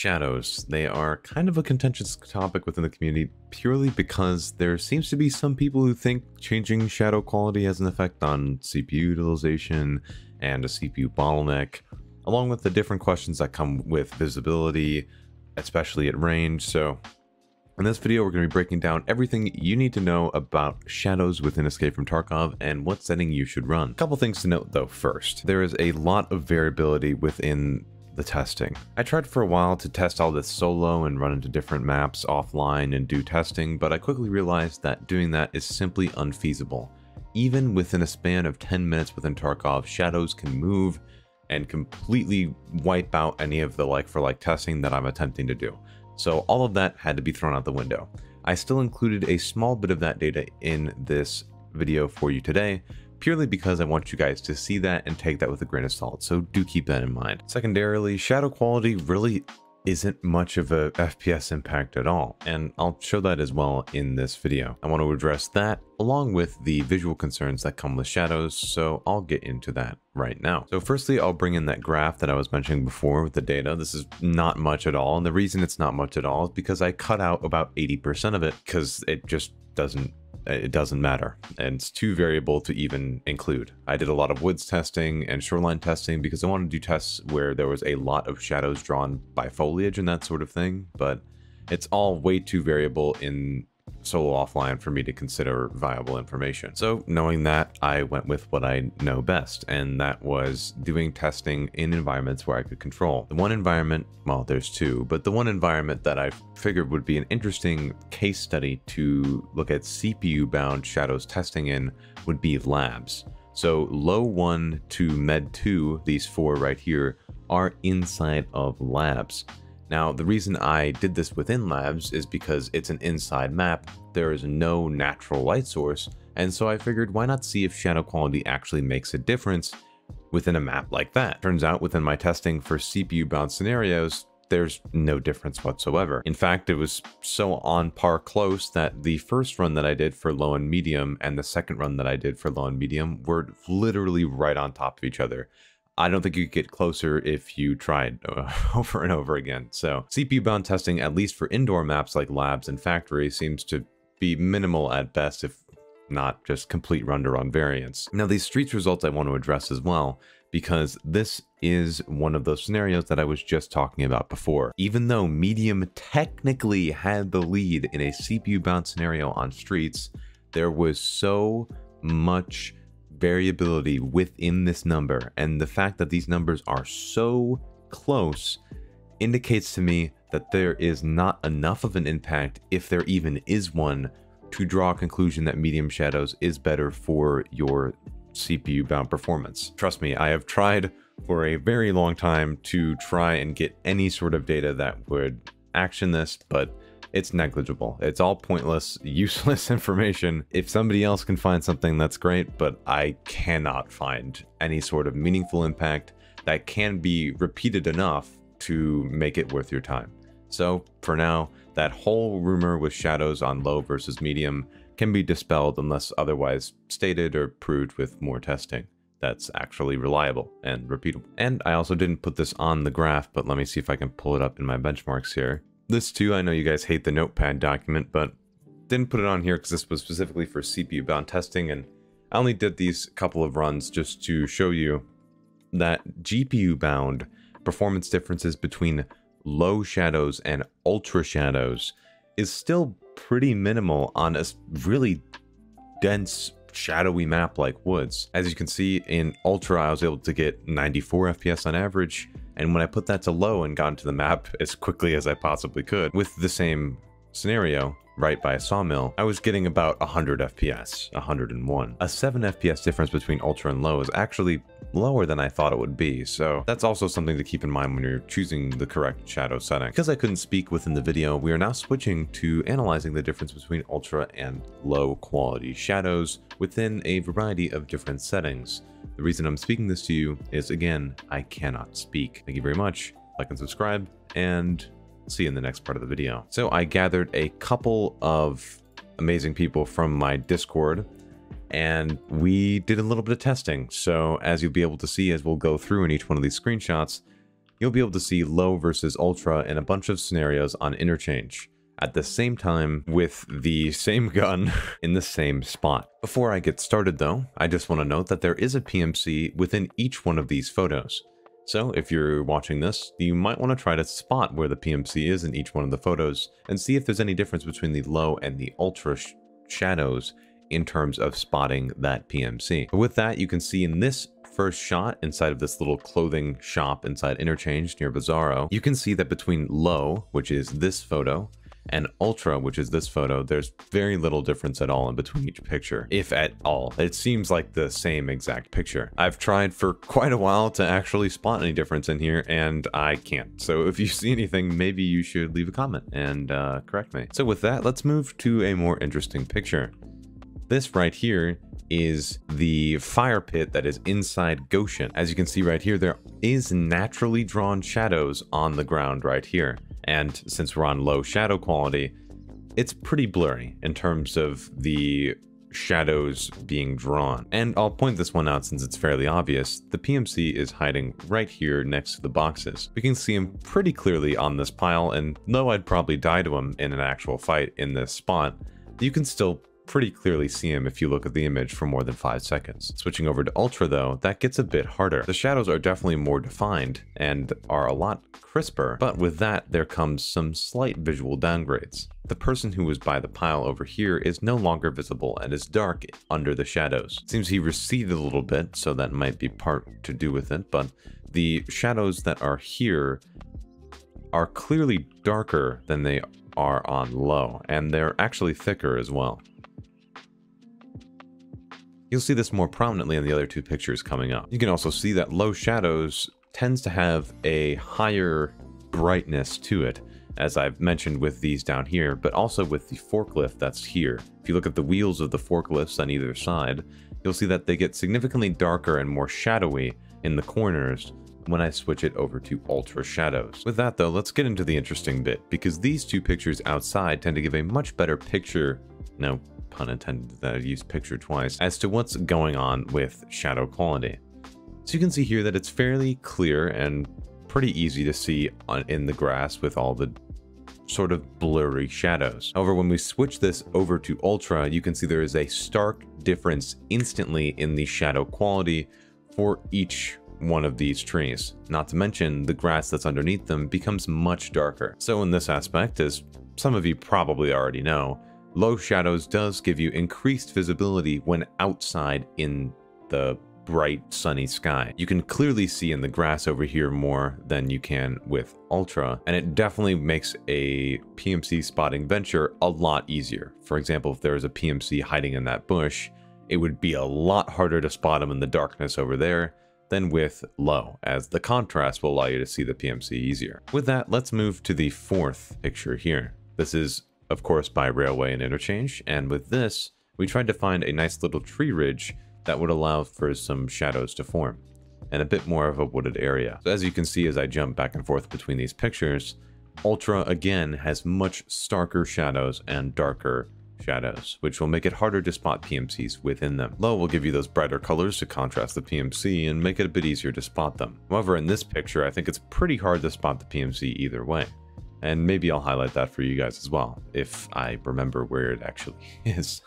Shadows. They are kind of a contentious topic within the community purely because there seems to be some people who think changing shadow quality has an effect on CPU utilization and a CPU bottleneck, along with the different questions that come with visibility, especially at range. So in this video, we're going to be breaking down everything you need to know about shadows within Escape from Tarkov and what setting you should run. A couple things to note though first. There is a lot of variability within the testing. I tried for a while to test all this solo and run into different maps offline and do testing, but I quickly realized that doing that is simply unfeasible. Even within a span of 10 minutes within Tarkov, shadows can move and completely wipe out any of the like-for-like testing that I'm attempting to do. So all of that had to be thrown out the window. I still included a small bit of that data in this video for you today, purely because I want you guys to see that and take that with a grain of salt, so do keep that in mind. Secondarily, shadow quality really isn't much of a FPS impact at all, and I'll show that as well in this video. I want to address that along with the visual concerns that come with shadows, so I'll get into that right now. So firstly, I'll bring in that graph that I was mentioning before with the data. This is not much at all, and the reason it's not much at all is because I cut out about 80% of it because it just doesn't matter, and it's too variable to even include. I did a lot of woods testing and shoreline testing because I wanted to do tests where there was a lot of shadows drawn by foliage and that sort of thing, but it's all way too variable in solo offline for me to consider viable information. So knowing that, I went with what I know best, and that was doing testing in environments where I could control. The one environment, well, there's two, but the one environment that I figured would be an interesting case study to look at CPU bound shadows testing in would be labs. So low 1 to med 2, these four right here, are inside of labs. Now, the reason I did this within labs is because it's an inside map, there is no natural light source, and so I figured why not see if shadow quality actually makes a difference within a map like that. Turns out within my testing for CPU bound scenarios, there's no difference whatsoever. In fact, it was so on par close that the first run that I did for low and medium and the second run that I did for low and medium were literally right on top of each other. I don't think you could get closer if you tried over and over again. So CPU bound testing, at least for indoor maps like labs and factories, seems to be minimal at best, if not just complete run-to-run variance. Now, these streets results I want to address as well, because this is one of those scenarios that I was just talking about before. Even though medium technically had the lead in a CPU bound scenario on streets, there was so much variability within this number, and the fact that these numbers are so close indicates to me that there is not enough of an impact, if there even is one, to draw a conclusion that medium shadows is better for your CPU bound performance. Trust me, I have tried for a very long time to try and get any sort of data that would action this, but it's negligible. It's all pointless, useless information. If somebody else can find something, that's great, but I cannot find any sort of meaningful impact that can be repeated enough to make it worth your time. So for now, that whole rumor with shadows on low versus medium can be dispelled unless otherwise stated or proved with more testing that's actually reliable and repeatable. And I also didn't put this on the graph, but let me see if I can pull it up in my benchmarks here. This too, I know you guys hate the notepad document, but didn't put it on here because this was specifically for CPU bound testing, and I only did these couple of runs just to show you that GPU bound performance differences between low shadows and ultra shadows is still pretty minimal on a really dense shadowy map like woods. As you can see, in ultra I was able to get 94 FPS on average, and when I put that to low and got into the map as quickly as I possibly could with the same scenario right by a sawmill, I was getting about 100 FPS, 101. A 7 FPS difference between ultra and low is actually lower than I thought it would be, so that's also something to keep in mind when you're choosing the correct shadow setting. Because I couldn't speak within the video, we are now switching to analyzing the difference between ultra and low quality shadows within a variety of different settings. The reason I'm speaking this to you is, again, I cannot speak. Thank you very much. Like and subscribe, and see you in the next part of the video. So I gathered a couple of amazing people from my Discord, and we did a little bit of testing. So as you'll be able to see as we'll go through in each one of these screenshots, you'll be able to see low versus ultra in a bunch of scenarios on interchange at the same time with the same gun in the same spot. Before I get started though, I just want to note that there is a PMC within each one of these photos. So if you're watching this, you might want to try to spot where the PMC is in each one of the photos and see if there's any difference between the low and the ultra shadows in terms of spotting that PMC. But with that, you can see in this first shot inside of this little clothing shop inside Interchange near Bizarro, you can see that between low, which is this photo, and ultra, which is this photo, there's very little difference at all in between each picture, if at all. It seems like the same exact picture. I've tried for quite a while to actually spot any difference in here, and I can't. So if you see anything, maybe you should leave a comment and correct me. So with that, let's move to a more interesting picture. This right here is the fire pit that is inside Goshen. As you can see right here, there is naturally drawn shadows on the ground right here. And since we're on low shadow quality, it's pretty blurry in terms of the shadows being drawn. And I'll point this one out since it's fairly obvious. The PMC is hiding right here next to the boxes. We can see him pretty clearly on this pile, and though I'd probably die to him in an actual fight in this spot, you can still pretty clearly see him if you look at the image for more than 5 seconds. Switching over to Ultra though, that gets a bit harder. The shadows are definitely more defined and are a lot crisper, but with that there comes some slight visual downgrades. The person who was by the pile over here is no longer visible and is dark under the shadows. It seems he receded a little bit, so that might be part to do with it, but the shadows that are here are clearly darker than they are on low, and they're actually thicker as well. You'll see this more prominently in the other two pictures coming up. You can also see that low shadows tends to have a higher brightness to it, as I've mentioned with these down here, but also with the forklift that's here. If you look at the wheels of the forklifts on either side, you'll see that they get significantly darker and more shadowy in the corners when I switch it over to ultra shadows. With that though, let's get into the interesting bit, because these two pictures outside tend to give a much better picture, no pun intended that I've used picture twice, as to what's going on with shadow quality. So you can see here that it's fairly clear and pretty easy to see in the grass with all the sort of blurry shadows. However, when we switch this over to ultra, you can see there is a stark difference instantly in the shadow quality for each one of these trees. Not to mention the grass that's underneath them becomes much darker. So in this aspect, as some of you probably already know, low shadows does give you increased visibility when outside in the bright sunny sky. You can clearly see in the grass over here more than you can with ultra, and it definitely makes a PMC spotting venture a lot easier. For example, if there was a PMC hiding in that bush, it would be a lot harder to spot him in the darkness over there than with low, as the contrast will allow you to see the PMC easier. With that, let's move to the fourth picture here. This is of course by Railway and Interchange, and with this we tried to find a nice little tree ridge that would allow for some shadows to form and a bit more of a wooded area. So as you can see as I jump back and forth between these pictures, Ultra again has much starker shadows and darker shadows, which will make it harder to spot PMCs within them. Low will give you those brighter colors to contrast the PMC and make it a bit easier to spot them. However, in this picture I think it's pretty hard to spot the PMC either way. And maybe I'll highlight that for you guys as well, if I remember where it actually is.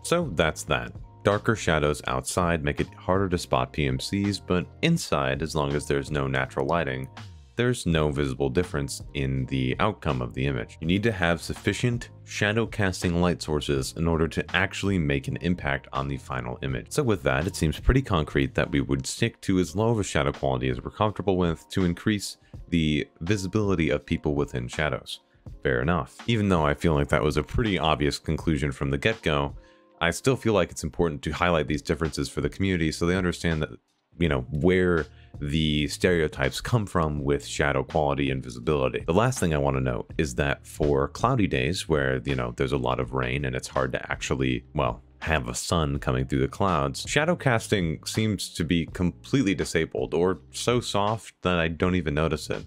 So that's that. Darker shadows outside make it harder to spot PMCs, but inside, as long as there's no natural lighting, there's no visible difference in the outcome of the image. You need to have sufficient shadow casting light sources in order to actually make an impact on the final image. So with that, it seems pretty concrete that we would stick to as low of a shadow quality as we're comfortable with to increase the visibility of people within shadows. Fair enough. Even though I feel like that was a pretty obvious conclusion from the get-go, I still feel like it's important to highlight these differences for the community so they understand that, you know, where the stereotypes come from with shadow quality and visibility. The last thing I want to note is that for cloudy days where, you know, there's a lot of rain and it's hard to actually, well, have a sun coming through the clouds, shadow casting seems to be completely disabled or so soft that I don't even notice it.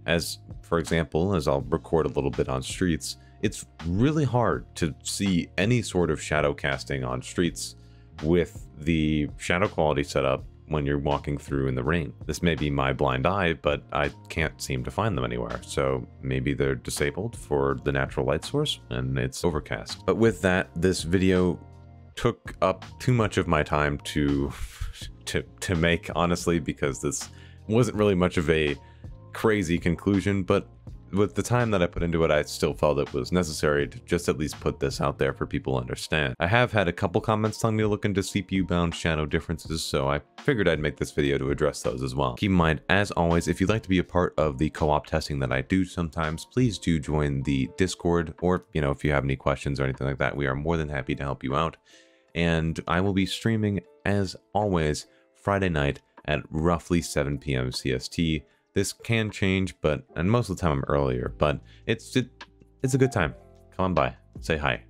As, for example, as I'll record a little bit on streets, it's really hard to see any sort of shadow casting on streets with the shadow quality set up when you're walking through in the rain. This may be my blind eye, but I can't seem to find them anywhere. So maybe they're disabled for the natural light source and it's overcast. But with that, this video took up too much of my time to make, honestly, because this wasn't really much of a crazy conclusion, but with the time that I put into it, I still felt it was necessary to just at least put this out there for people to understand. I have had a couple comments telling me to look into CPU-bound shadow differences, so I figured I'd make this video to address those as well. Keep in mind, as always, if you'd like to be a part of the co-op testing that I do sometimes, please do join the Discord, or, you know, if you have any questions or anything like that, we are more than happy to help you out. And I will be streaming, as always, Friday night at roughly 7 p.m. CST. This can change, and most of the time I'm earlier, but it's a good time. Come on by, say hi,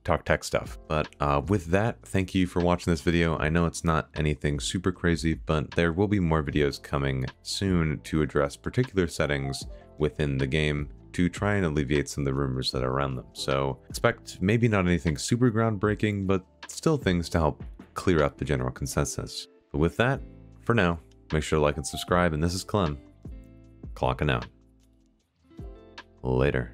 talk tech stuff. But with that, thank you for watching this video. I know it's not anything super crazy, but there will be more videos coming soon to address particular settings within the game to try and alleviate some of the rumors that are around them. So expect maybe not anything super groundbreaking, but still things to help clear up the general consensus. But with that, for now, make sure to like and subscribe, and this is Clem, clocking out. Later.